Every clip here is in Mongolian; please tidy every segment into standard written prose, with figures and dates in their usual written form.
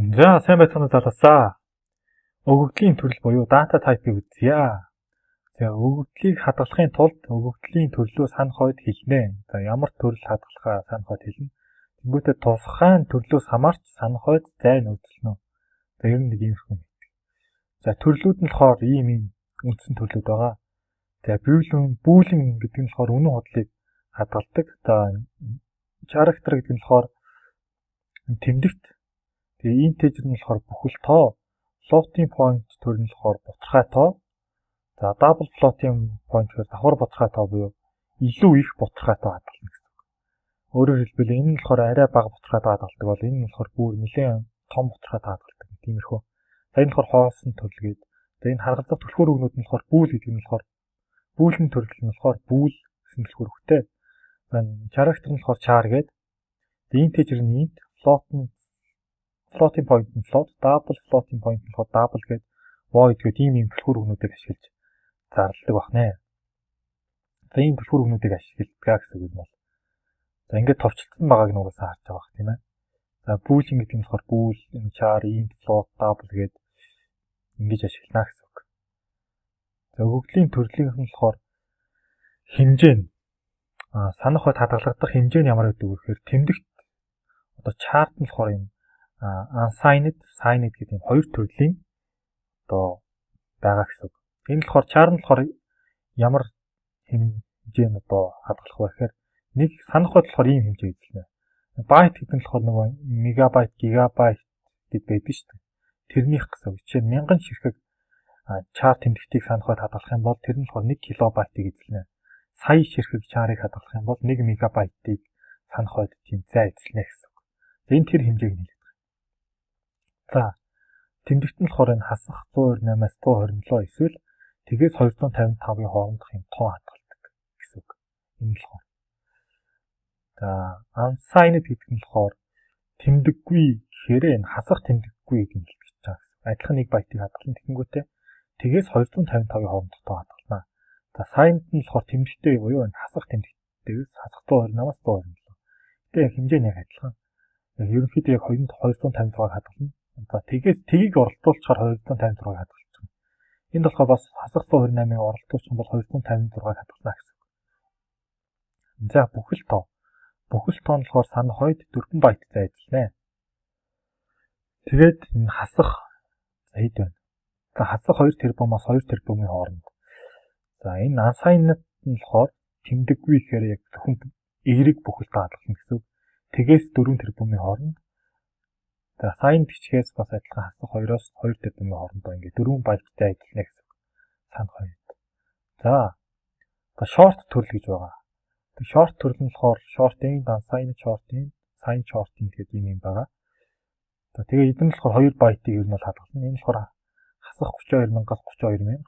За сайн байцгаана залуусаа. Өгөгдлийн төрөл буюу data type-ийг үзье. За өгөгдлийг хадгалахын тулд өгөгдлийн төрлөө санах хойд хэлнэ. За ямар төрөл хадгалахаа санах хойд хэлнэ. Тэнгүүтээ тусгай төрлөөс хамаарч санах хойд зай нөөцлөнө. За ер нь нэг юм шиг мэддэг. За төрлүүд нь болохоор ийм үндсэн төрлүүд байгаа. За бүүлэн гэдэг нь болохоор үнэн худлыг хадгалдаг. За character гэдэг нь болохоор тэмдэгт. Тэгээ integer нь болохоор бүхэл тоо. Floating point төр нь болохоор бутархай тоо. За double floating point гэхээр давхар бутархай тоо буюу илүү их бутархай тоо хадгална гэсэн үг. Өөрөөр хэлбэл энэ нь болохоор арай бага бутархай тоо хадгалдаг бол энэ нь болохоор бүр нэлээд том бутархай тоо хадгалдаг. Тиймэрхүү. За энэ болохоор хоосон төрөл гээд. За энэ харгалзах түлхүүр өгнүүд нь болохоор бүүл гэдэг нь болохоор бүүлэн төрөл нь болохоор бүүл гэсэн түлхүүр өгтэй. За character нь болохоор char гээд. Integer нь int, floating point нь float, double floating point нь болохоор double гээд void гэдэг ийм түлхүүр өгнүүдийг ашиглаж зарладаг байна. За ийм түлхүүр өгнүүдийг ашигладаг гэсэн үг юм бол. За ингээд товчлсон байгааг нь угаасаа харж байгаа бах тийм ээ. За boolean гэдэг нь болохоор bool, char, int, float, double гээд ингэж ашиглана гэсэн үг. За өгөгдлийн төрлийнх нь болохоор хэмжээ нь санах хойд хадгалагдах хэмжээ нь ямар байдаг вэ гэхээр тэмдэгт одоо chart нь болохоор юм unsigned, signed гэдэг энэ хоёр төрлийн одоо байгаа гэсэн үг. Энэ болохоор char нь болохоор ямар хэмжээ нь одоо хадгалах вэ гэхээр нэг санах хойд болохоор ийм хэмжээ эзэлнэ. Byte гэдэг нь болохоор нөгөө мегабайт, гигабайт гэд байдаг шүү дээ. Тэрнийх гэсэн үг. Жишээ нь 1000 ширхэг char тэмдэгтийг санах хойд хадгалах юм бол тэр нь болохоор 1 килобайтыг эзэлнэ. Сая ширхэг char-ыг хадгалах юм бол 1 мегабайтыг санах хойд тийм зай эзэлнэ гэсэн үг. Энэ тэр хэмжээг нийлдэг. За тэмдэгт нь болохоор энэ хасах 128-аас 127 эсвэл тэгээс 255-ийн хоорондох юм тоо хадгалдаг гэсэн үг. Энэ болохоор. За unsigned гэдэг нь болохоор тэмдэггүй гэхээр энэ хасах тэмдэггүй гэдэг нь хэлж байгаа. Адилхан 1 байтыг хадгална тэгэнгүүтээ тэгээс 255-ийн хоорондох тоо хадгална. За signed нь болохоор тэмдэгтэй буюу энэ хасах тэмдэгтэйгээс хасах 128-аас 127. Тэгээ хэмжээ нь яг адилхан. Ерөнхийдөө яг 256-ыг хадгална. За тгийг оролдуулчихаар 256-ыг хадгалчихна. Энд болохоор бас хасах 128-ыг оролдуулчих юм бол 256-ыг хадгална гэсэн үг. За бүхэл тоо. Бүхэл тоо нь болохоор санах хойд 4 байт зай эзэлнэ. Тэгээд энэ хасах хэд байна? За хасах 2 тэрбумаас 2 тэрбумын хооронд. За энэ unsigned нь болохоор тэмдэггүй гэхээр яг зөвхөн эерэг бүхэл тоо хадгална гэсэн үг. Тэгээс 4 тэрбумын хооронд. За signed бичгээс бас адилхан хасах 2-оос 2 тэрбумын хоорондоо ингээд 4 байттай эзэлнэ гэсэн үг. Санах хойд. За short төрөл гэж байгаа. Тэг short төрөл нь болохоор short-ийн, unsigned short-ийн, signed short-ийн гэдэг юм байгаа. За тэгээ эдгээр нь болохоор 2 байтыг ер нь бол хадгална. Энэ болохоор хасах 32000-аас 32000.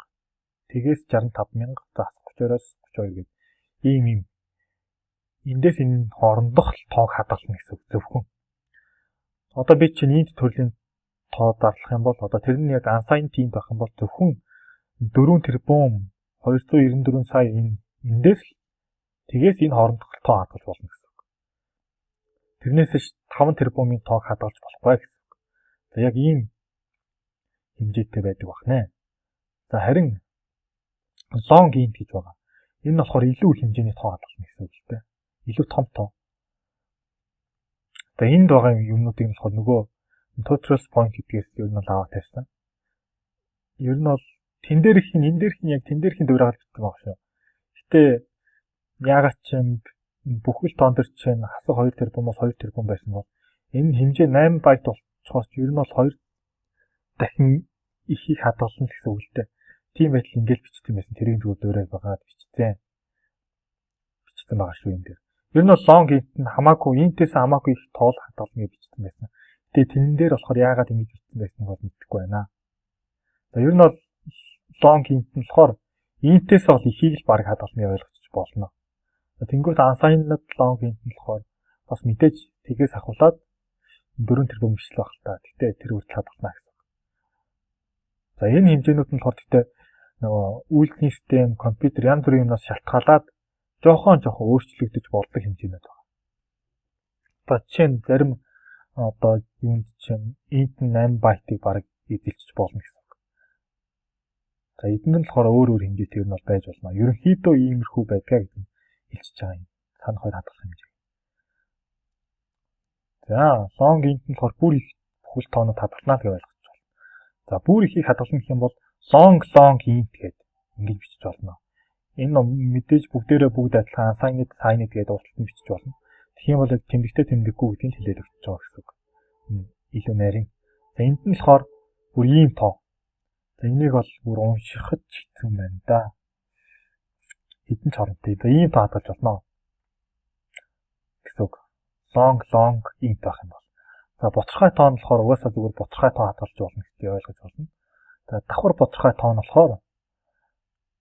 Тэгээс 65000. За хасах 32-оос 32 гэдэг ийм эндээс энэ хоорондох тоог хадгална гэсэн үг зөвхөн. Одоо би чинь int төрлийн тоо дарлах юм бол одоо тэр нь яг unsigned int байх юм бол зөвхөн 4 тэрбум 294 сая эндээс тэгээс энэ хоорондох тоо хадгалж болно гэсэн үг. Тэрнээс 5 тэрбумын тоог хадгалж болохгүй гэсэн үг. За яг ийм хэмжээтэй байдаг бахнэ. За харин long int гэж байгаа. Энэ нь болохоор илүү хэмжээний тоо хадгална гэсэн үг л дээ. Илүү том тоо. За энд байгаа юмнуудыг нь болохоор нөгөө total point гэдгээс ер нь аваад тавьсан. Ер нь бол тэн дээрх нь энэ дээрх нь яг тэн дээрхийн дураагаар бичдэг байгаа шүү. Гэтэ яагаад ч юм бүхэл тоон дээр чинь хасах 2 тэрбумаас 2 тэрбум байсан бол энэ хэмжээ 8 байт болчихоос ер нь бол 2 дахин ихийг хадгална гэсэн үг л дээ. Тийм байтал ингээл бичсэн байсан. Тэрийн зүгээр дуурайг байгаад бичсэн байгаа шүү энэ дээр. Ер нь бол long int нь хамаагүй int-ээс хамаагүй их тоол хадгална гэж бичсэн байсан. Тэгээ тэн дээр болохоор яагаад ингэж бичсэн байсныг бол мэдэхгүй байна. За ер нь бол long int нь болохоор int-ээс бол ихийг л баг хадгалныг ойлгочих болно. Тэнгүүт unsigned long int нь болохоор бас мэдээж тэгээс ахуулаад 4 тэрбум бичлээ баг л та. Гэтэ тэр үрдэл хадгална гэсэн. За энэ хэмжээнүүд нь болохоор гэтэ нөгөө үйлдвэрлэлийн систем, компьютер янз бүрийн юмнаас шалтгаалаад жоохон өөрчлөгдөж болдог хэмжээнүүд байна. Одоо жишээ нь зарим одоо юунд чинь int 8 баййтыг бараг эзэлчих болно гэсэн үг. За эдэнд нь болохоор өөр өөр хэмжээтэй ер нь бол байж болно. Ерөнхийдөө иймэрхүү байдгаа гэдэг нь хэлчихэж байгаа юм. Санах хоёр хадгалах хэмжээ. За long int нь болохоор бүр их бүхэл тоонод хадгалнаа гэж ойлгож байна. За бүр ихийг хадгална гэх юм бол long int гэдэг ингэж бичиж болно. Энэ мэдээж бүгдээрээ бүгд адилхан assigned гэдэг урталт нь бичиж болно. Тэгэх юм бол тэмдэгтэй тэмдэггүй гэдгийг хэлээд өгч байгаа гэсэн үг. Илүү нарийн. За энд нь болохоор бүр ийм тоо. За энийг бол бүр уншихад хэцүү юм байна да. Хэдэн ч хоронтой. За ийм тоо хадгалж болно. Гэсэн үг. Long int байх юм бол. За боцорхой тоо нь болохоор угаасаа зүгээр боцорхой тоо хадгалж болно гэдгийг ойлгож болно. За давхар боцорхой тоо нь болохоор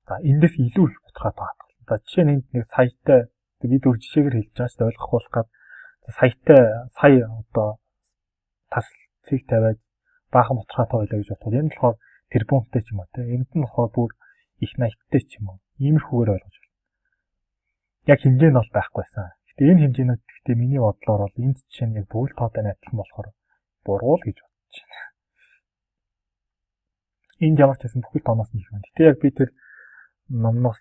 за эндээс илүү их боцорхой тоо хадгална. За жишээ нь энд нэг саятай бид өөр жишээгээр хэлж байгаа шүү дээ ойлгохуулах гад сая одоо тас цэг тавиад баахан боцорхой тоо байлаа гэж бодоход энэ болохоор тэрбумтай ч юм уу те энд нь болохоор бүр их 80-тай ч юм уу иймэрхүүгээр ойлгож байна. Яг хэмжээ нь бол байхгүй байсан. Гэтэ энэ хэмжээнүүд гэхдээ миний бодлоор бол энд жишээ нь яг бүгд тоотой адилхан болохоор буруу л гэж бодож байна. Энд ямар ч хэсэн бүхэл тооноос нь их байна. Гэтэ яг би тэр номноос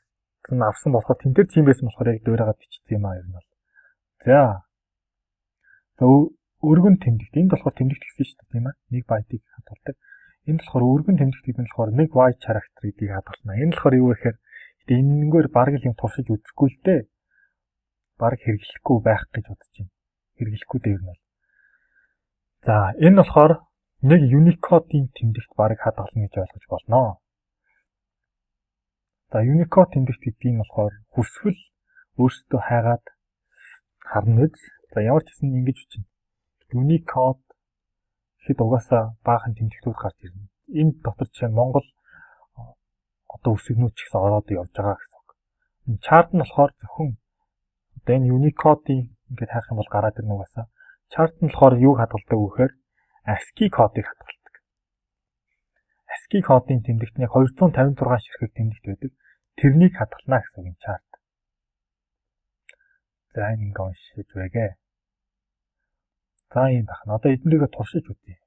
авсан болохоор тэн дээр тийм байсан болохоор яг дуурайгаад бичсэн юм аа ер нь бол. За өргөн тэмдэгт энд болохоор тэмдэгт гэсэн шүү дээ тийм ээ. 1 байтыг хадгалдаг. Энд болохоор өргөн тэмдэгт гэдэг нь болохоор 1 byte character гэдгийг хадгална. Энэ болохоор юу гэхээр гэтэ энэгээр бараг л юм туршиж үзэхгүй л дээ. Бараг хэрэглэхгүй байх гэж бодож байна. Хэрэглэхгүй дээ ер нь бол. За энэ болохоор нэг Unicode-ийн тэмдэгт бараг хадгална гэж ойлгож болно. За Unicode тэмдэгт гэдгийг нь болохоор хүсвэл өөрсдөө хайгаад харна үз. За ямар ч гэсэн ингэж үчинэ. Unicode хэд угаасаа баахан тэмдэгтүүд гарч ирнэ. Энэ дотор жишээ нь Монгол одоо үсгнүүд ч гэсэн ороод явж байгаа гэсэн үг. Chart нь болохоор зөвхөн одоо энэ Unicode-ийн ингээд хайх юм бол гараад ирнэ угаасаа. Chart нь болохоор юуг хадгалдаг вэ гэхээр ASCII кодыг хадгалдаг. ASCII кодын тэмдэгт нь 256 ширхэг тэмдэгт байдаг. Тэрнийг хадгална гэсэн үг энэ chart. За энэ ингээ уншиж байгээ. За юм байна. Одоо эднэрийг туршиж үзье.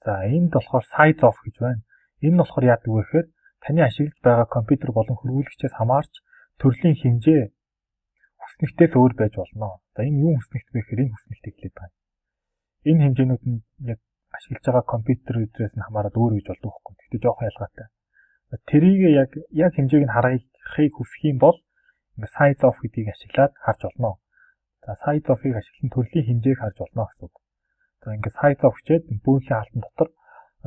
За энд болохоор size of гэж байна. Энэ нь болохоор яадаг вэ гэхээр таны ашиглаж байгаа компьютер болон хөрвүүлэгчээс хамаарч төрлийн хэмжээ хүснэгтээс өөр байж болно. За энэ юу хүснэгт вэ гэхээр энэ хүснэгтийг хэлээд байна. Энэ хэмжээнүүд нь яг ашиглаж байгаа компьютер өдрөөс нь хамаарат өөр гэж болдог байхгүй. Гэхдээ жоохон ялгаатай. Тэрийг яг хэмжээг нь харахыг хүсэх юм бол ингээ size of гэдгийг ашиглаад харж болно. За size of-ыг ашиглан төрлийн хэмжээг харж болно гэсэн үг. За ингээ size of гэчээд бөөнхийн хаалтан дотор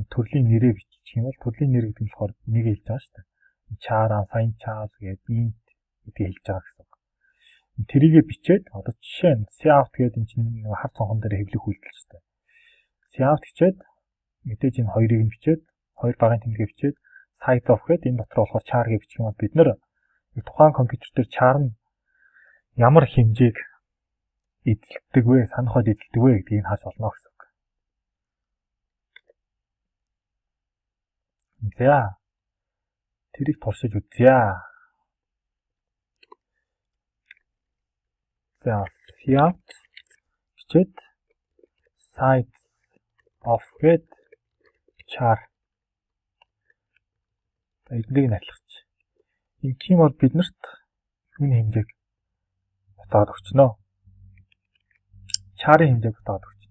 төрлийн нэрээ бичих юм бол төрлийн нэр гэдэг нь болохоор энийг хэлж байгаа шүү дээ. Char, sign char гэдэг int гэдгийг хэлж байгаа гэсэн үг. Тэрийгэ бичээд одоо жишээ нь cout гэдэг энэ чинь хар цонхон дээр хэвлэх үйлдэл шүү дээ. Cout гэчээд мэдээж энэ хоёрыг нь бичээд хоёр багын тэмдгээ бичээд size of гэдэг энэ дотор болохоор char гэж бичих юм бол бид нэр тухайн компьютер дээр char нь ямар хэмжээг эзэлдэг вэ, санахад эзэлдэг вэ гэдгийг харж болно гэсэн үг. За тэрийг туршиж үзье. За cout бичээд size of гэдэг char эднийг нь ажиллах. Ингийн бол биднэрт юуны хэмжээг батаад өгчнө. Char-ын хэмжээг батаад өгч.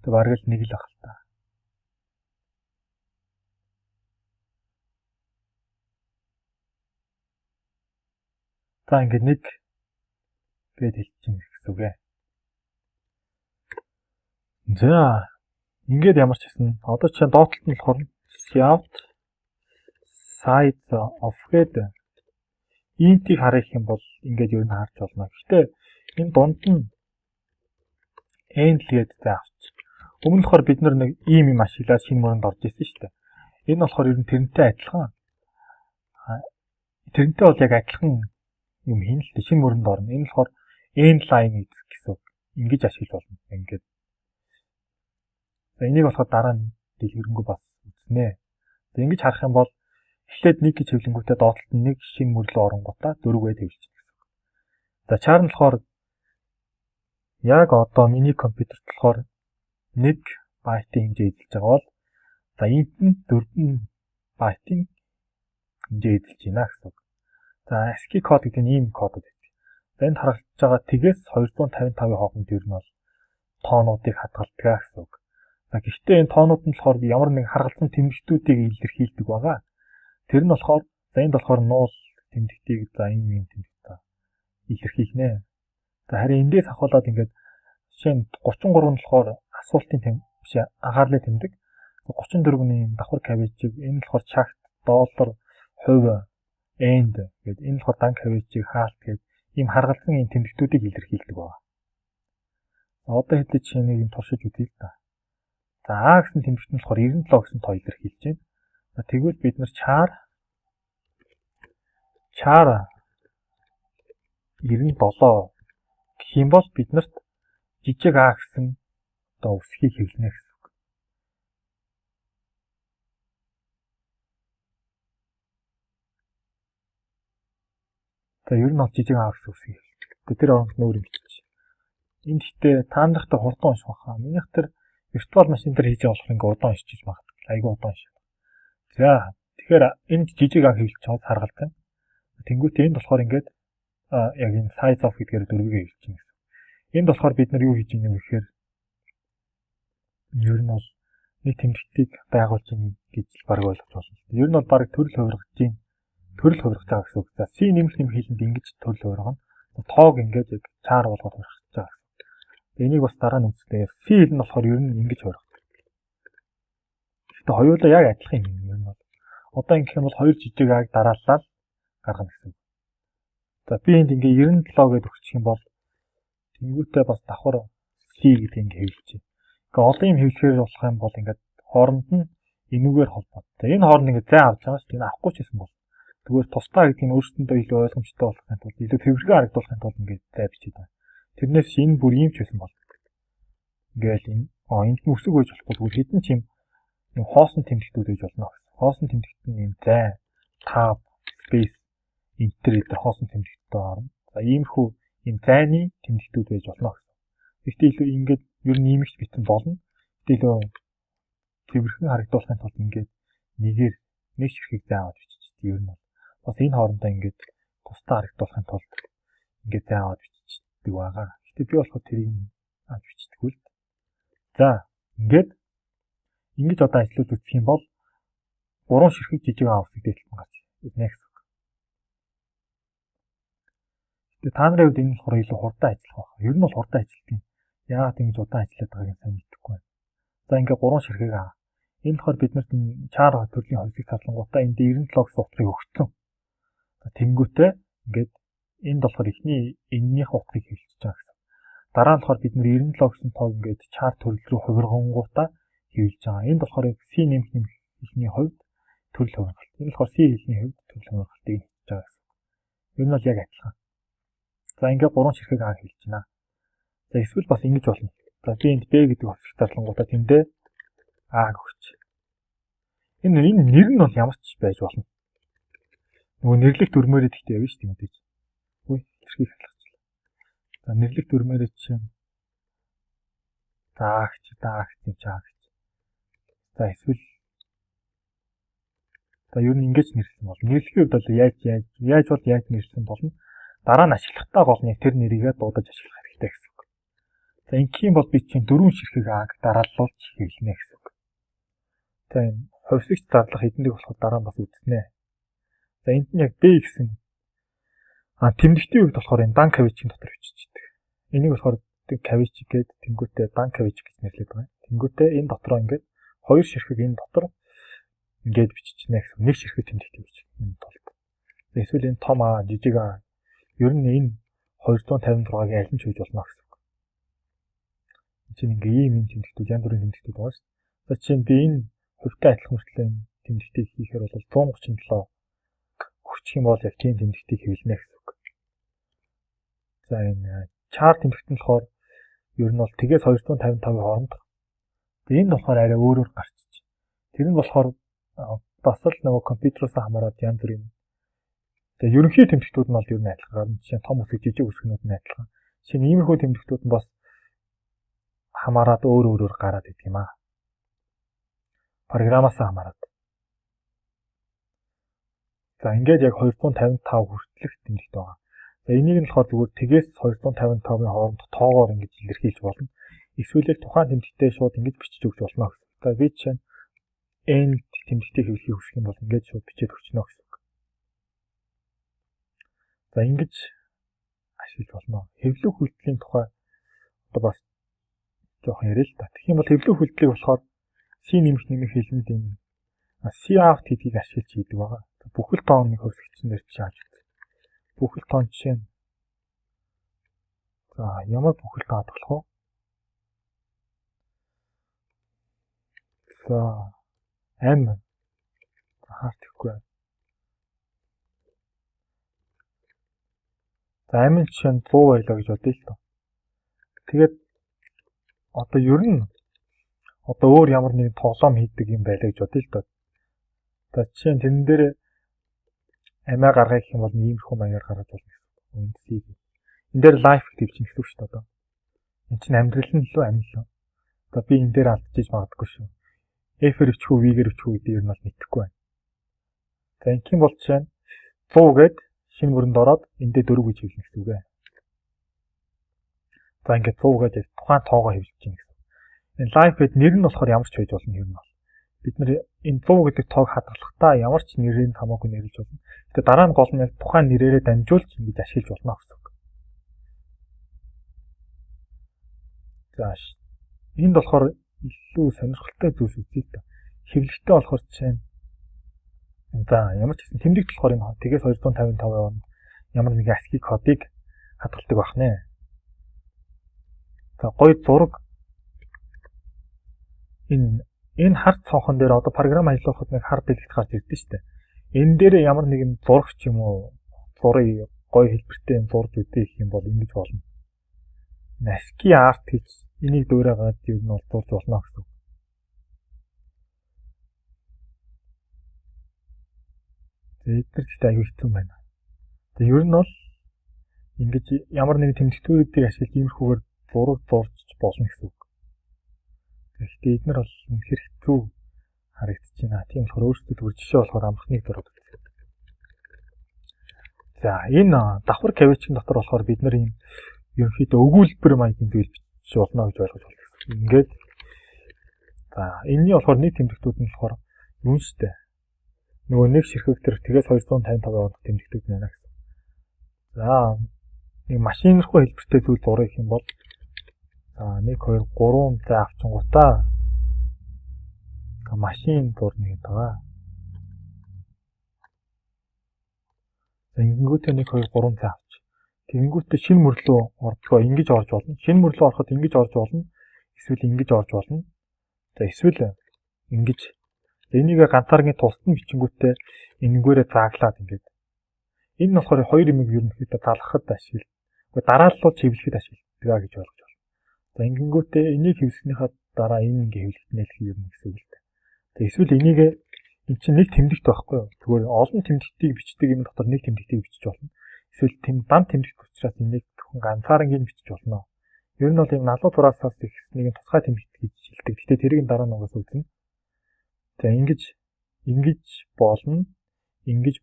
Тэг бараг л нэг л байх л та. За ингээд нэг гээд хэлчихин гэсэн үг ээ. За ингээд ямар ч хэсэн одоо чинь доотлолт нь болохоор cout size of гэдэг int-ийг харах юм бол ингээд ер нь харж болно. Гэхдээ энэ дунд нь end гэдэг авч. Өмнө нь болохоор бид нэг ийм юм ашиглаад шинэ мөрөнд орж ирсэн шүү дээ. Энэ болохоор ер нь тэрнтэй адилхан. Тэрнтэй бол яг адилхан юм хийн л дээ. Шинэ мөрөнд орно. Энэ болохоор end line гэсэн үг. Ингэж ашиглаж болно. Ингээд. За энийг болохоор дараа нь дэлгэрэнгүй бас үзнэ. За ингэж харах юм бол эхлээд нэг гэж хэвлэнгүүтээ доотлолт нь нэг шинэ мөрлөө оронгуудаа 4-гээ тавьчихна гэсэн үг. За char нь болохоор Яг одоо миний компьютерт болохоор 1 байтын хэмжээ эзэлж байгаа бол за энд нь 4 байтын хэмжээ эзэлж байна гэсэн үг. За ASCII код гэдэг нь ийм кодод байдаг. За энд харагдаж байгаа тэгээс 255-ийн хооронд ер нь бол тоонуудыг хадгалдаг гэсэн үг. За гэхдээ энэ тоонууд нь болохоор ямар нэгэн харгалзан тэмдэгтүүдийг илэрхийлдэг байгаа. Тэр нь болохоор за энд болохоор null тэмдэгтийг за ийм тэмдэгт илэрхийлнэ. За харин эндээс авахлаад ингээд жишээ нь 33 нь болохоор асуултын биш анхаарлын тэмдэг. 34-ний давхар кавичиг энэ болохоор чагт доллар хувь end гэдэг энэ болохоор дан кавичиг хаалт гэдэг ийм харгалзан ийм тэмдэгтүүдийг илэрхийлдэг байна. За одоо хэдий жишээ нэг юм туршиж үзье л да. За А гэсэн тэмдэгт нь болохоор 97 гэсэн тоо илэрхийлж байна. За тэгвэл бид нар char 97 гэх юм бол бид нарт жижиг А гэсэн одоо үсгийг хэвлэнэ гэсэн үг. За ер нь бол жижиг А гэсэн үсгийг хэвлэдэг. Тэр оронд нүүр юм бичиж. Энд гэхдээ таамдахтай хурдан унших баха. Минийх тэр виртуал машин дээр хийж байгаа болохоор ингээ удаан уншиж магадгүй. Айгүй удаан унших. За тэгэхээр энд жижиг А хэвлэж чад харгалзан. Тэнгүүтээ энд болохоор ингээд яг энэ size of гэдгээр дөрвийг хэлж байна гэсэн. Энд болохоор бид нар юу хийж ийм юм гэхээр ер нь бол нэг тэмдэгтийг байгуулж ийн гэж баг ойлгож байна. Ер нь бол баг төрөл хувиргаж байгаа гэсэн үг. За C нэмэх хэлэнд ингэж төрөл хувиргана. Тоог ингээд яг char болгоод хувиргаж байгаа гэсэн. Энийг бас дараа нь үзлээ. C хэл нь болохоор ер нь ингэж хувиргадаг. Гэхдээ хоёулаа яг адилхан юм ер нь бол. Одоо ингэх юм бол хоёр жижиг аг дараалал гаргана гэсэн. За би энд ингээ 97 гэдээ өгчих юм бол тэнгуүтээ бас давхар C гэдэг ингээ хэвлэж байна. Ингээ олон юм хэвлэхээр болох юм бол ингээ хооронд нь энүүгээр холбоотой. За энэ хооронд ингээ зай авч байгаа шүү дээ. Энэ авахгүй ч гэсэн бол тэгвэл тусдаа гэдэг нь өөрсдөндөө илүү ойлгомжтой болохын тулд илүү төвөргөө харагдуулахын тулд ингээ зай бичиж байна. Тэрнээс энэ бүр ийм ч байсан бол ингээл энэ энд нь үсэг байж болохгүй хэдэн ч юм хоосон тэмдэгтүүд байж болно гэсэн. Хоосон тэмдэгт нь юм зай, tab, space enter гэдэг хоосон тэмдэгттэй орно. За иймэрхүү юм зайны тэмдэгтүүд байж болно гэсэн. Гэхдээ илүү ингээд ер нь иймэрч битэн болно. Гэхдээ илүү төвөрхөн харагдуулахын тулд ингээд нэгээр нэг ширхэг заавал биччихдэг ер нь бол. Бас энэ хоорондоо ингээд тусдаа харагдуулахын тулд ингээд заавал биччихдэг байгаа. Гэхдээ би болохоор тэрийг авч бичдэггүй л. За ингээд ингэж одоо ажлууд үзэх юм бол 3 ширхэг жижиг авах дэвтэлбэн гарч ирнэ гэсэн. Та нарын хувьд энэ болохоор илүү хурдан ажиллах байна. Ер нь бол хурдан ажилладаг. Яагаад ингэж удаан ажиллаад байгааг сайн мэдэхгүй байна. За ингээ 3 ширхэг аа. Энэ болохоор бид нарт энэ char төрлийн хувьсыг цаалангуудаа энд 97 гэсэн утгыг өгсөн. За тэнгүүтээ ингээд энд болохоор эхний эннийх утгыг хэвлэж байгаа гэсэн. Дараа нь болохоор бид нэр 97 гэсэн тоог ингээд char төрөл рүү хувиргангуудаа хэвлэж байгаа. Энд болохоор C нэмэх хэлний хувьд төрөл хувиргалт. Энэ болохоор C хэлний хувьд төрөл хувиргалтыг хийж байгаа гэсэн. Ер нь бол яг адилхан. За ингээ 3 ширхэг А хэлж байна. За эсвэл бас ингэж болно. За би энд B гэдэг хувьсыг цаалангуудаа тэндээ А өгч. Энэ нэр нь бол ямар ч байж болно. Нөгөө нэрлэх дүрмээрээ тэгтээ явна шүү дээ мэдээж. Үгүй тэрхийг хаалгачлаа. За нэрлэх дүрмээрээ чинь даагч юм чаагч. За эсвэл за ер нь ингэж нэрлсэн бол нэрлэхийн хувьд бол яаж нэрлсэн болно. Дараа нь ашиглахтаа гол нь тэр нэрийгээ дуудаж ашиглах хэрэгтэй гэсэн үг. За ингэхийн бол би чинь 4 ширхэг аг дарааллуулж хэвлэнэ гэсэн үг. За энэ хувьсгч зарлах эднийг болохоор дараа нь бас үзнэ. За энд нь яг B гэсэн тэмдэгтийн хувьд болохоор энэ дан кавичийн дотор биччихдэг. Энийг болохоор кавич гэдэг тэнгүүтээ дан кавич гэж нэрлэдэг байна. Тэнгүүтээ энэ дотроо ингээд 2 ширхэг энэ дотор ингээд биччихнэ гэсэн. 1 ширхэг тэмдэгт гэж энэ тулд. Эсвэл энэ том А, жижиг А ер нь энэ 256-гийн аль нь ч хийж болно гэсэн үг. Энд ингээ ийм тэмдэгтүүд янз бүрийн тэмдэгтүүд байна шүү. За чинь би энэ хувьтай адилхан хүртэл тэмдэгтийг хийхээр бол 137 өгчих юм бол яг тийм тэмдэгтийг хэвлэнэ гэсэн үг. За энэ char тэмдэгт нь болохоор ер нь бол тэгээс 255-ийн хооронд. Энэ нь болохоор арай өөрөөр гарчиж. Тэр нь болохоор бас л нөгөө компьютероос хамаарат янз бүрийн. Тэгээ ерөнхий тэмдэгтүүд нь бол ер нь адилхан. Жишээ нь том үсэг жижиг үсгнүүд нь адилхан. Жишээ нь иймэрхүү тэмдэгтүүд нь бас хамаарат өөр гараад идэг юм аа. Програмаас хамаарат. За ингээд яг 255 хүртэлх тэмдэгт байгаа. За энийг нь болохоор зүгээр тгээс 255-ын хооронд тоогоор ингэж илэрхийлж болно. Эсвэл яг тухайн тэмдэгтээ шууд ингэж бичиж өгч болно гэсэн. За би чинь n тэмдэгтийг хэвлэхийг хүсэх юм бол ингэж шууд бичээд өгчнө гэсэн үг. За ингэж ашиглаж болно. Хэвлэх үйлдэлийн тухай одоо бас жоохон яриа л та. Тэгэх юм бол хэвлэх үйлдэлийг болохоор C нэмэх хэлэнд энэ C out гэдгийг ашиглаж хийдэг байгаа. Бүхэл тооныг хөвсгчэн дээр чааж үзье. Бүхэл тоон жишээ нь за ямар бүхэл тоон болох вэ? За m хартахгүй. За m-ын жишээ нь 100 байлаа гэж бодъё л доо. Тэгээд одоо ер нь одоо өөр ямар нэгэн тоглоом хийдэг юм байлаа гэж бодъё л доо. За жишээ нь тэрэн дээр амиа гаргая гэх юм бол иймэрхүү маягаар гаргаж болно гэсэн. Энэ дээр life гэдэг чинь хэлэх шүү дээ одоо. Энд чинь амьдрал нь лөө амин лөө. Одоо би энэ дээр алдчихж магадгүй шүү. F-ээр өчхөө V-гээр өчхөө гэдэг юм бол мэдэхгүй байна. За ингийн бол жишээ нь 100 гээд шинэ мөрөнд ороод эндээ 4 гэж хэлнэ гэсэн үг ээ. За ингээд 100 гээд тухайн тоогоо хэвлэж чинь гэсэн. Энэ life гэдэг нэр нь болохоор ямар ч байж болно юм бол. Бид нэр энэ 100 гэдэг тоог хадгалахдаа ямар ч нэрээр хамаагүй нэрлэж болно. Гэтэ дараа нь гол нь яг тухайн нэрээрээ дамжуулж ингэж ашиглаж болно гэсэн үг. За энд болохоор илүү сонирхолтой зүйлс үзье л да. Хэвлэгтэй болохоор чинь за ямар ч гэсэн тэмдэгт болохоор энэ тгээс 255 явна. Ямар нэгэн ASCII кодыг хадгалдаг байх нэ. За гоё зураг энэ хард цонхон дээр одоо програм ажиллахад нэг хард дэлгэц гарч ирдэ штэ. Энэ дээр ямар нэгэн зураг ч юм уу зургийг гоё хэлбэртэй зурж үзэх юм бол ингэж болно. ASCII art гэж энийг дуурайгаад юу нь бол зурж болно гэсэн. Эдгээр аягүй хэцүү байна. Тэгээ ер нь бол ингэж ямар нэгэн тэмдэгтүүдийг ашиглаж иймэрхүүгээр зураг зурж болно гэсэн үг. Гэхдээ эдгээр бол үнэхээр хэцүү харагдаж байна. Тийм болохоор өөрсдөө төр жишээ болохоор амрахныг дураад үзье. За энэ давхар кавичгийн дотор болохоор бид нар ийм ерөнхийдөө өгүүлбэр маягийн зүйл бичиж болно гэж ойлгож байна. Ингээд за энэний болохоор нэг тэмдэгтүүд нь болохоор юун штэ. Нөгөө нэг ширхэг төр тгээс 255 яваад тэмдэгтүүд байна гэсэн. За нэг машин руу хэлбэртэй зүйл зураг гэх юм бол за 1 2 3 за авчингуудаа машин зурна гэдэг байгаа. За ингэнгүүтээ 1 2 3 за авч. Тэгэнгүүтээ шинэ мөрлөө ордгоо ингэж орж болно. Шинэ мөрлөө ороход ингэж орж болно. Эсвэл ингэж орж болно. За эсвэл ингэж энийг ганцааргийн тусад нь бичингүүтээ энэгээрээ зааглаад ингээд. Энэ нь болохоор хоёр юмыг ерөнхийдөө талхахад ашигладаг. Гэхдээ дарааллууд хэвлэхэд ашигладаг гэж ойлгож байна. За ингэнгүүтээ энийг хэвлэснийхаа дараа энэ ингээ хэвлэгдэнэ гэх юм гэсэн үг л дээ. Тэгээ эсвэл энийг эн чинь нэг тэмдэгт байхгүй юу? Зүгээр олон тэмдэгтийг бичдэг юм дотор нэг тэмдэгтийг бичиж болно. Эсвэл дан тэмдэгт учраас энийг зөвхөн ганцаарнгийн бичиж болно. Ер нь бол юм налуу тураасаас их нэг тусгай тэмдэгт гэж хэлдэг. Гэхдээ тэрийг дараа нь угаас үзнэ. За ингэж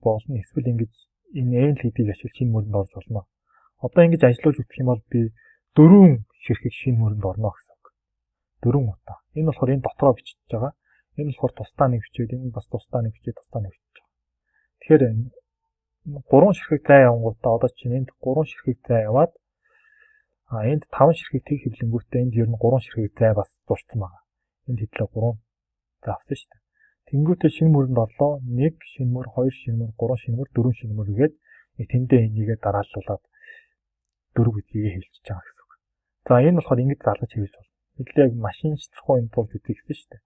болно. Эсвэл ингэж энэ n хийдийг ашиглаж шинэ мөрөнд орж болно. Одоо ингэж ажиллаж үзэх юм бол би 4 ширхэг шинэ мөрөнд орно гэсэн үг. 4 удаа. Энэ болохоор энэ дотроо бичиж байгаа. Энэ болохоор тусдаа нэг бичээд энэ бас тусдаа нэг бичиж байгаа. Тэгэхээр 3 ширхэг зай явангуудаа одоо чинь энд 3 ширхэг зай яваад энд 5 ширхэг тэг хэвлэнгүүтээ энд ер нь 3 ширхэг зай бас дурсан байгаа. Энд хэдлээ 3 зай авсан шүү дээ. Тэнгүүтээ шинэ мөрөнд орлоо. 1 шинэ мөр, 2 шинэ мөр, 3 шинэ мөр, 4 шинэ мөр гээд тэндээ энийгээ дарааллуулаад 4 гэдгийг хэвлэж байгаа гэсэн үг. За энэ болохоор ингэж залгаж хэвлэж болно. Хэдлээ яг машин шитрхүү юм тулд үзэх гэсэн шүү дээ.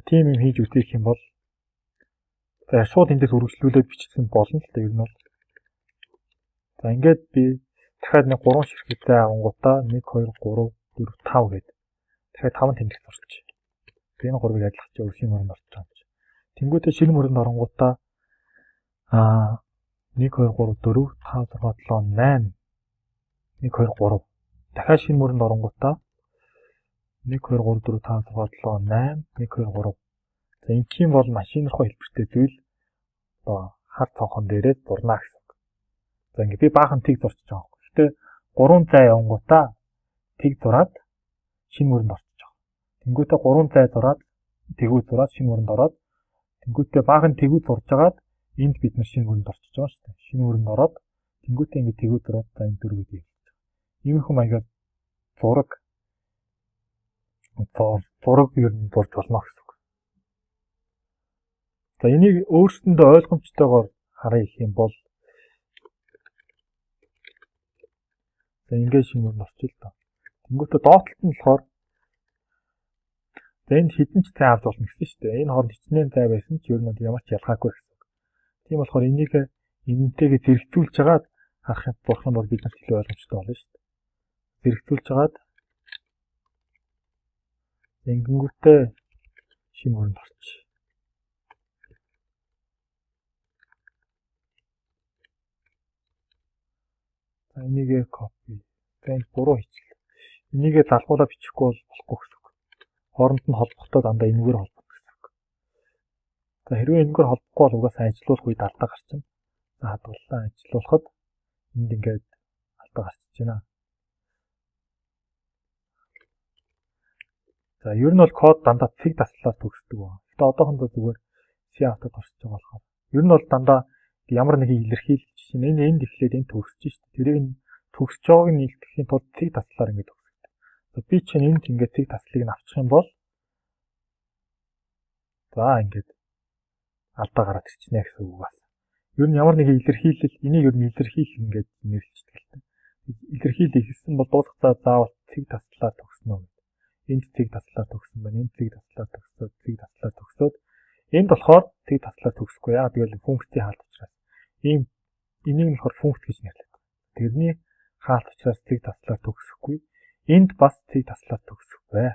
Тийм юм хийж үзэх юм бол за шууд эндээс үргэлжлүүлээд бичсэн болно л дээ ер нь бол. За ингээд би дахиад нэг 3 ширхэгтэй авангуудаа 1 2 3 4 5 гээд дахиад 5 тэмдэгт орчих. Энэ 3-ыг ажиллах чинь өөр шинэ мөрөнд орчих юм. Тэнгүүтээ шинэ мөрөнд оронгуудаа 1 2 3 4 5 6 7 8 1 2 3 дахиад шинэ мөрөнд оронгуудаа 1 2 3 4 5 6 7 8 1 2 3. За энгийн бол машин руу хэлбэртэй зүйл одоо хар цонхон дээрээ зурна гэсэн. За ингээд би баахан тэг зурчих жоох. Гэтэ 3 зай явангуудаа тэг зураад шинэ мөрөнд орчих жоох. Тэнгүүтээ 3 зай зураад тэгүү зураад шинэ мөрөнд ороод тэнгүүтээ баахан тэгүү зурж агаад энд бид нар шинэ мөрөнд орчих жоо шүү дээ. Шинэ мөрөнд ороод тэнгүүтээ ингээд тэгүү зураад за энэ дөрвийг хэлчих. Иймэрхүү маягаар зураг ер нь зурж болно гэсэн үг. За энийг өөрсдөндөө ойлгомжтойгоор харъя гэх юм бол за ингээд шинэ мөрөнд орчих л доо. Тэнгүүтээ доотлолт нь болохоор за энд хідэн ч цай авч болно гэсэн шүү дээ. Энэ хооронд хичнээн цай байсан ч ер нь ямар ч ялгаагүй гэсэн үг. Тийм болохоор энийг энэнтэйгээ зэрэгцүүлж хагаад харах юм бол бид нарт илүү ойлгомжтой болно шүү дээ. Зэрэгцүүлж хагаад ингэнгүүтээ шинэ мөрөнд орчих. За энийгээ копи. Тэгээд буруу хийчихлээ. Энийгээ залгуулаад бичихгүй бол болохгүй гэсэн үг. Хооронд нь холбохдоо дандаа энэгээр холбох гэсэн үг. За хэрвээ энэгээр холбохгүй бол угаасаа ажиллуулах үед алдаа гарчна. За хадгаллаа ажиллуулахад энд ингээд алдаа гарчиж байна. За ер нь бол код дандаа цэг таслаар төгсдөг байна. Гэтэ одоохондоо зүгээр C-автад орчиж байгаа болохоор ер нь бол дандаа ямар нэгэн илэрхийлж чинь энд эхлээд энд төгсөж шүү дээ. Тэрийг нь төгсөж байгааг нь илтгэхийн тулд цэг таслаар ингээд төгсдөг. За би чинь энд ингээд цэг таслыг нь авчих юм бол за ингээд алдаа гараад ирчихнэ гэсэн үг бас. Ер нь ямар нэгэн илэрхийлэл энийг ер нь илэрхийлэл ингээд нэрлэлцдэг л дээ. Илэрхийлэл ихсэн бол дуусахтаа заавал цэг таслаар төгснө гэдэг. Энд цэг таслаар төгсөн байна. Энд цэг таслаар төгсөөд цэг таслаар төгсөөд энд болохоор цэг таслаар төгсөхгүй яа. Тэгэл функцийн хаалт учраас ийм энийг нь болохоор функц гэж нэрлэдэг. Тэрний хаалт учраас цэг таслаар төгсөхгүй. Энд бас цэг таслаар төгсөхгүй.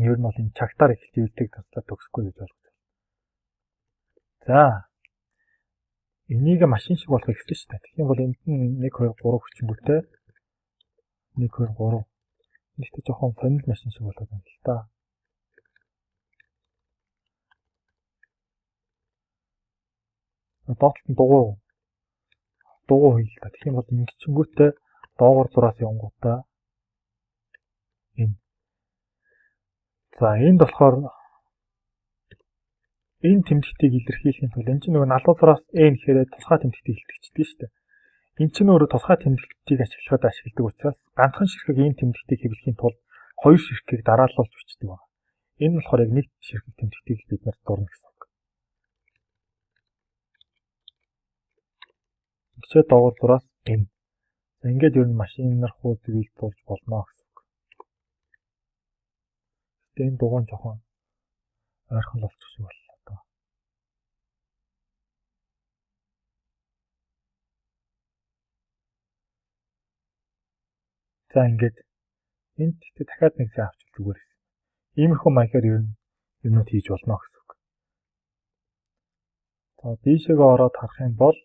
Ер нь бол энэ чагтаар эхэлж цэг таслаар төгсөхгүй гэж ойлгож байна. За энийг машин шиг болгох хэрэгтэй шүү дээ. Тэгэх юм бол энд нь 1 2 3 хүчингүүтэй 1 2 3 Гэхдээ жоохон сонирхол машин шиг болоод байна л та. Доотлолт нь дугуй хий л та. Тэгэх юм бол ингэчингүүтээ доогоор зураас явангуудаа энэ. За энд болохоор энэ тэмдэгтийг илэрхийлэхийн тулд энэ чинь нөгөө налуу зураас n гэхээр тусгай тэмдэгтийг илтгэждэг шүү дээ. Энэ чинь өөрөө тусгай тэмдэгтийг ашигладаг учраас ганцхан ширхэг энэ тэмдэгтийг хэвлэхийн тулд хоёр ширхгийг дараалуулж бичдэг байна. Энэ нь болохоор яг нэг ширхэг тэмдэгтийг бид нар дурна гэсэн үг. Ингээд доогоор зураас n. За ингээд ер нь машин руу зөвлөлж болно гэсэн үг. Гэтэ энэ дугуйн жоохон ойрхон болчих шиг боллоо доо. За ингээд энд тэгтээ дахиад нэг зай авчих зүгээр юм. Иймэрхүү маягаар ер нь юмнууд хийж болно гэсэн үг. За дээшээгээ ороод харах юм бол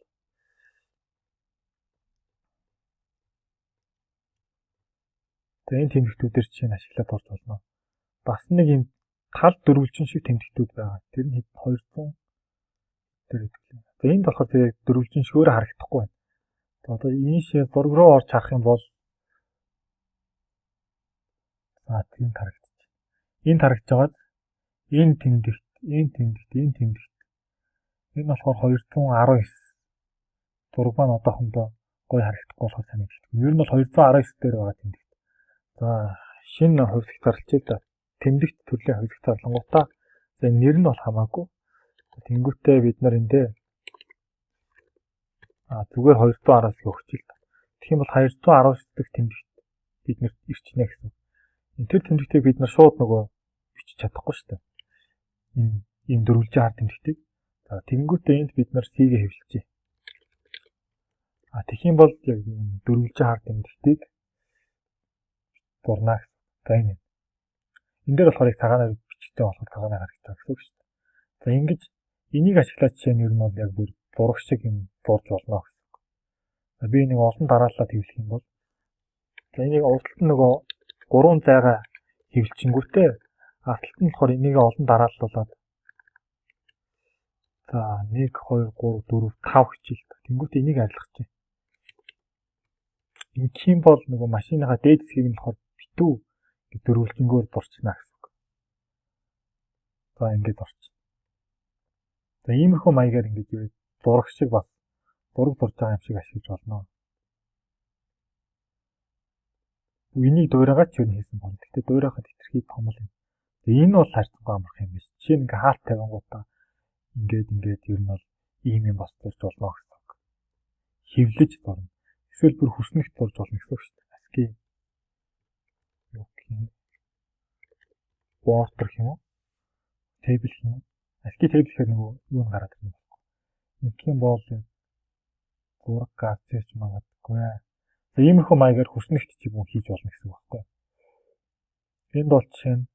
энэ тэмдэгтүүдээр чинь ашиглаад орж болно. Бас нэг юм тал дөрвөлжин шиг тэмдэгтүүд байгаа. Тэр нь хэд 200 дээр хэвлээ. За энд болохоор тэр дөрвөлжин шиг өөрөө харагдахгүй байна. Одоо энэ шиг зураг руу орж харах юм бол за тийм харагдчих. Энд харагдж байгаад энэ тэмдэгт, энэ тэмдэгт, энэ тэмдэгт. Энэ болохоор 219. Зураг маань одоохондоо гоё харагдахгүй болохоор сайн мэддэг. Ер нь бол 219 дээр байгаа тэмдэгт. За шинэ хувьсгал зарлчээ да. Тэмдэгт төрлийн хувьсгал зарлангуудаа за нэр нь бол хамаагүй. Тэнгүүтээ бид нар эндээ зүгээр 219 өгч л та. Тэгэх юм бол 219 дэх тэмдэгт бид нэр ирчнэ гэсэн. Тэр тэмдэгтийг бид нар шууд нөгөө бичиж чадахгүй шүү дээ. Ийм дөрвөлжин хар тэмдэгтийг. За тэнгүүтээ энд бид нар C-гээ хэвлэжээ. Тэгэх юм бол яг ийм дөрвөлжин хар тэмдэгтийг дурнаа. За энэ. Энд дээр болохоор яг цагаанаар бичигдээ болохоор цагаанаар харагдаж байгаа гэсэн үг шүү дээ. За ингэж энийг ашиглаад жишээ нь ер нь бол яг бүр зураг шиг юм зурж болно гэсэн үг. Би нэг олон дарааллаад хэвлэх юм бол за энийг урталт нь нөгөө 3 зайгаа хэвлэлчингүүтээ ардталт нь болохоор энийг олон дарааллуулаад за 1 2 3 4 5 хичээл. Тэнгүүтээ энийг арилгах чинь. Ингийн бол нөгөө машиныхаа дээд хэсгийг нь болохоор битүү гэж дөрвөлжингөөр дурчна гэсэн үг. За ингэж орчих. За иймэрхүү маягаар ингэж юу зураг шиг бас зураг зурж байгаа юм шиг ашиглаж болно. Энийг дуурайгаа ч юу хийсэн байна. Гэхдээ дуурайхад хэтэрхий том юм. Тэгээ энэ бол харьцангуй амарх юм биш. Жишээ нь ингээ хаалт тавингуудаа ингээд ер нь бол ийм юм бас зурж болно гэсэн үг. Хевлэж зурна. Эсвэл бүр хүснэгт зурж болно гэсэн үг шүү дээ. ASCII юу гэх юм. Border юм уу? Table юм уу? ASCII table гэхээр нөгөө юу н гараад ирнэ. Нэг юм бол зураг гарч магадгүй. За иймэрхүү маягаар хүснэгт ч юм уу хийж болно гэсэн үг байхгүй. Энд бол жишээ нь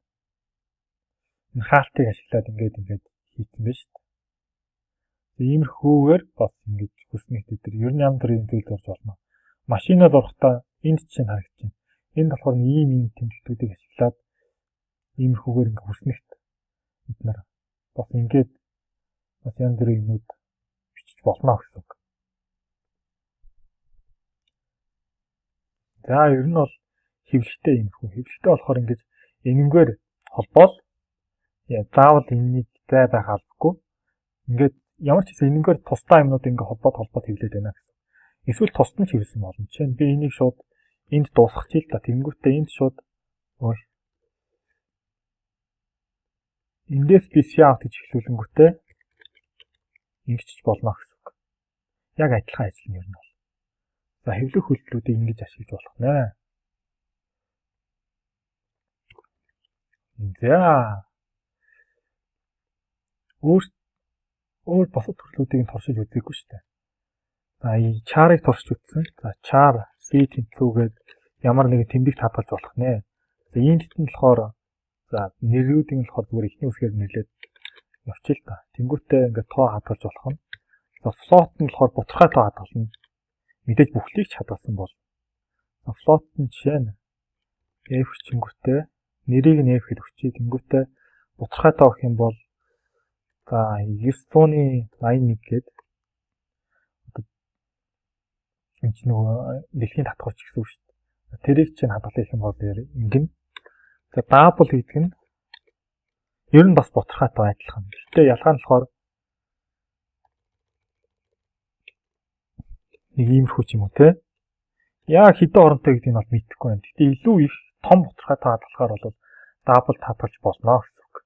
энэ хаалтыг ашиглаад ингээд хийсэн байж шүү дээ. Иймэрхүүгээр бас ингэж хүснэгт дээр ер нь янз бүрийн зүйл зурж болно. Машинаар зурхтаа энд чинь харагдаж байна. Энд болохоор ийм тэмдэгтүүдийг ашиглаад иймэрхүүгээр ингэ хүснэгт эднэр бас ингээд бас янз бүрийн юмнууд бичиж болно гэсэн үг. За ер нь бол хэвлэлтэй иймэрхүү. Хэвлэлтэй болохоор ингэж энэнгээр холбоол заавал энэнийг зай байх албагүй. Ингээд ямар ч хэсэг энэнгээр тусдаа юмнууд ингэ холбоод хэвлээд байна гэсэн. Эсвэл тусад нь хэвлэсэн болно. Жишээ нь би энийг шууд энд дуусгах чийл та тэнгүүтээ энд шууд эндээс би out гэж эхлүүлэнгүүтээ ингэчих болно гэсэн үг. Яг адилхан ажил нь ер нь бол. За хэвлэх үйлдэлүүдийг ингэж ашиглаж болох нэ. За өөр босод төрлүүдийг туршиж үзээгүй шүү дээ. За char-ыг туршиж үзсэн. За char C тэнцвүүгээд ямар нэгэн тэмдэгт хадгалж болох нэ. За энд нь болохоор за нэрүүдийг нь болохоор зүгээр ихний үсгээр нэрлээд явчих л та. Тэнгүүтээ ингээд тоо хадгалж болох нь. За float нь болохоор бутархай тоо хадгална. Мэдээж бүхлийг ч хадгалсан бол. За float нь жишээ нь F чингүүтээ нэрийг нь F гэж өгчээ. Тэнгүүтээ бутархай тоо гэх юм бол за 981 гээд энэ ч нөгөө дэлхийн татгууч гэсэн үг шүү дээ. Тэрийг чинь хадгалах юм бол ингэн. За double гэдэг нь ер нь бас бутархайтай адилхан. Гэхдээ ялгаа нь болохоор нэг иймэрхүү ч юм уу те. Яг хэдэн оронтой гэдгийг нь бол мэдэхгүй байна. Гэхдээ илүү их том бутархайтай хадгалахаар бол double хадгалж болно гэсэн үг.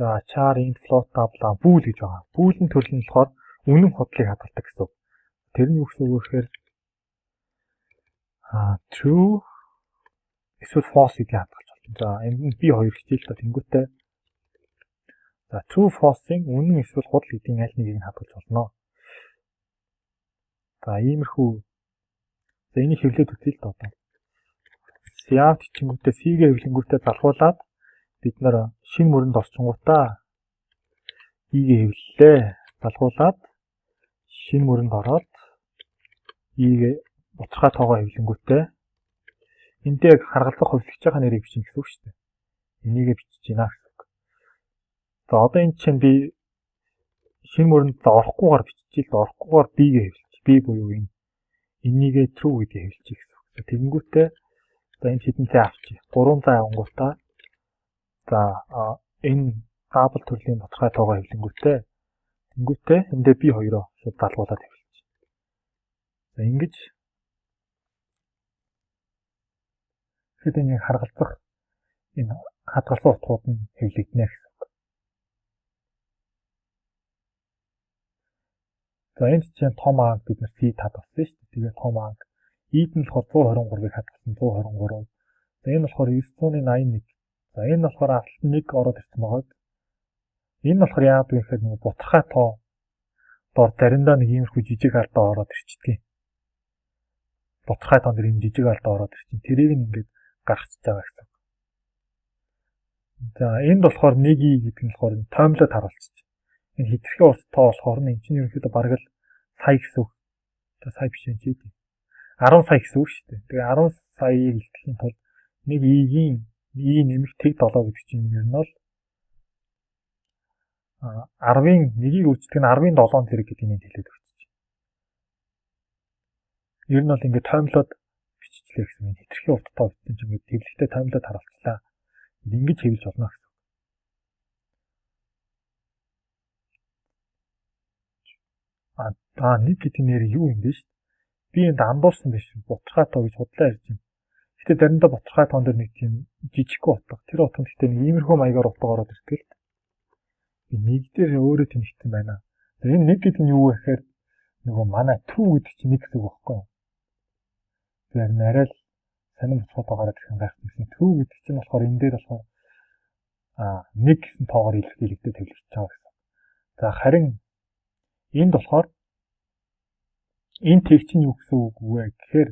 За char int float double bool гэж байгаа. Bool-ын төрөл нь болохоор үнэн худлыг хадгалдаг гэсэн үг. Тэр нь юу гэсэн үг вэ гэхээр true эсвэл false гэдгийг хадгалж байна. За энд нь би хоёр хичээл та тэнгүүтээ за true false-ийн үнэн эсвэл худал гэдгийг аль нэгийг нь хадгалж болно. За иймэрхүү за энийг хэвлээд үзье л да одоо. Out чингүүтээ C-гээ хэвлэнгүүтээ залгуулад бид нэр шинэ мөрөнд орчингуудаа E-гээ хэвлэлээ. Залгуулад шинэ мөрөнд ороод E-гээ бутархай тоогоо хэвлэнгүүтээ энд яг харгалзах хувьсгчийнхаа нэрийг бичнэ гэсэн үг шүү дээ. Энийгээ бичиж гинэ гэсэн үг. За одоо энэ чинь би шинэ мөрөнд орохгүйгээр биччихээ л орохгүйгээр B-гээ хэвлэж. B буюу энэ энийгээ true гэдгийг хэвлэчих гэсэн үг. Тэгэнгүүтээ за энэ хэдэн цай авчих. 300 авангуудаа за энэ double төрлийн бутархай тоогоо хэвлэнгүүтээ тэнгүүтээ эндээ B2-оо шууд залгуулад хэвлэж. За ингэж хэдийн харгалзах энэ хадгалсан утгууд нь хэвлэгдэнэ гэсэн үг. За энд чинь том ааг бид нар C хадгалсан шүү дээ. Тэгээд том ааг E-д нь болохоор 123-ыг хадгалсан 123. За энэ болохоор 981. За энэ болохоор алтан 1 ороод ирсэн байгаа. Энэ болохоор яагаад вэ гэхээр нэг бутархай тоо дор заримдаа нэг иймэрхүү жижиг алдаа ороод ирчихдэг. Бутархай тоон дэр ийм жижиг алдаа ороод ирчин. Тэрийг нь ингээд гаргацж байгаа гэсэн. За энд болохоор 1i гэдэг нь болохоор тоймлоод харуулчих. Энэ хэтэрхий ус тоо болохоор энэ чинь ерөнхийдөө бараг л сая гэсэн үг. За сая биш энэ 10 сая гэсэн үг шүү дээ. Тэгээ 10 саяыг илтгэхийн тулд 1i-ийн И нэмэх тэг 7 гэдэг чинь ер нь бол 10-ын 1-ийг үүсгэх нь 10-7 зэрэг гэдэг нь хэлээд өгч. Ер нь бол ингээд тоймлоод биччихлээ гэсэн юм. Хэтэрхий урттай бичсэн чинь ингээд тэвлэгтэй тоймлоод харуулчлаа. Ингэж хэвлэж болно гэсэн. Нэг гэдэг нэр юу юм бэ шүү дээ. Би энд андуурсан биш. Бутархай тоо гэж худлаа ярьж байна. Гэтэ заримдаа бутархай тоон дээр нэг тийм жижигхэн утга. Тэр утга гэхдээ нэг иймэрхүү маягаар утга ороод ирдэг л. Би нэг дээр өөрөө тэнэгтэн байна. Энэ нэг гэдэг нь юу вэ гэхээр нөгөө манай true гэдэг чинь нэг гэсэн үг байхгүй юу? Тэр арай л сонин бутархай гараад ирэх юм гайхсан. True гэдэг чинь болохоор энэ дээр болохоор нэг гэсэн тоогоор илэрхийлэгдэж тавьчихж байгаа гэсэн. За харин энд болохоор энэ тэг чинь юу гэсэн үг вэ гэхээр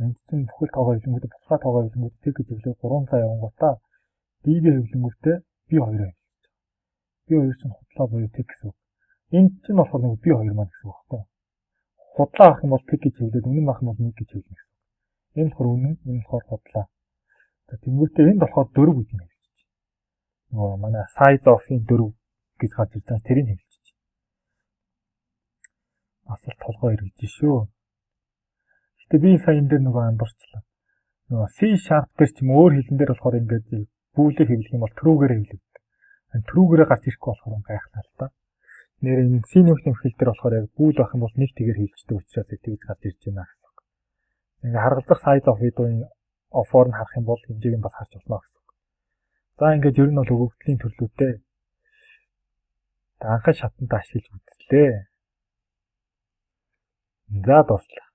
энд чинь бүхэл тоогоо хөвлөнгөд бутархай тоогоо хөвлөнгөд тэг гэж хэлээ 3 цаа явангуудаа бийг хөвлөнгөдөө би 2 хэлж байгаа. Би 2 чинь худлаа буюу тэг гэсэн үг. Энд чинь болохоор нэг би 2 маань гэсэн үг байхгүй юу? Худлаа авах юм бол тэг гэж хэлээд үнэн авах юм бол нэг гэж хэлнэ гэсэн. Энэ болохоор үнэн, энэ болохоор худлаа. За тэнгуүтээ энд болохоор 4 гэж хэлж чинь. Нөгөө манай size of-ийн 4 гэж гарч ирж байгаа тэрийг хэлж чинь. Бас л толгой эргэж шүү. Гэтэ би сая энэ дээр нөгөө андуурчлаа. Нөгөө C# дээр ч юм өөр хэлэн дээр болохоор ингээд бүүлээ хэвлэх юм бол true-гээр хэвлэгддэг. True-гээрээ гарч ирэхгүй болохоор гайхлаа л та. Нэр энэ C-ийн хэл дээр болохоор яг бүүл байх юм бол нэг тэгээр хэлждэг учраас тэгж гарч ирж байна гэсэн. Ингээ харгалзах size of video-ийн of-оор нь харах юм бол хэмжээг нь бас харж болно гэсэн. За ингээд ер нь бол өгөгдлийн төрлүүдтэй анхан шатанд ашиглаж үзлээ. За дуслаа.